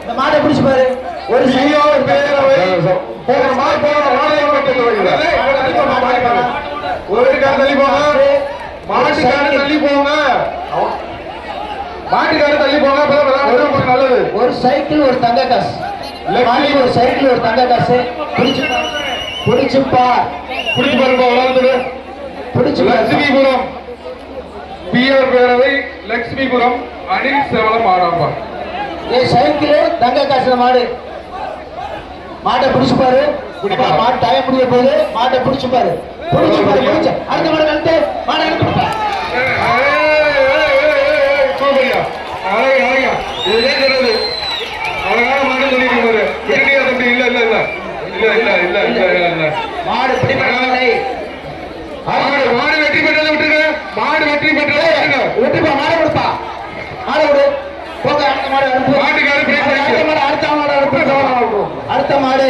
இந்த மாட்டை பிடிச்சு பாரு. ஒரு ஒரு சைக்கிள் ஒரு தங்க காசு, ஒரு சைக்கிள் ஒரு தங்க காசு. பிடிச்சுப்பா லட்சுமிபுரம் பிஆர் பேரவை லட்சுமிபுரம் அனில் சேவலம் ஆடாம்பா. சைக்கிள் தங்க காசு மாடு. மாட்டை பிடிச்சு பாரு. மாட்டு டயம் முடிய போது மாட்டை பிடிச்சு பாரு. அடுத்த மாடு கழுத்து மாடை எடுத்து மாடு பிடிப்படவில்லை. மாடு வெற்றி பெற்றதை விட்டுருங்க. மாடு வெற்றி பெற்றதை விட்டுப்பா. மாடு கொடுப்பா. மாடு கொடு. போக அடுத்த மாடு அனுப்பு. மாட்டுக்கு அடுத்த மாடு அடுத்த மாடு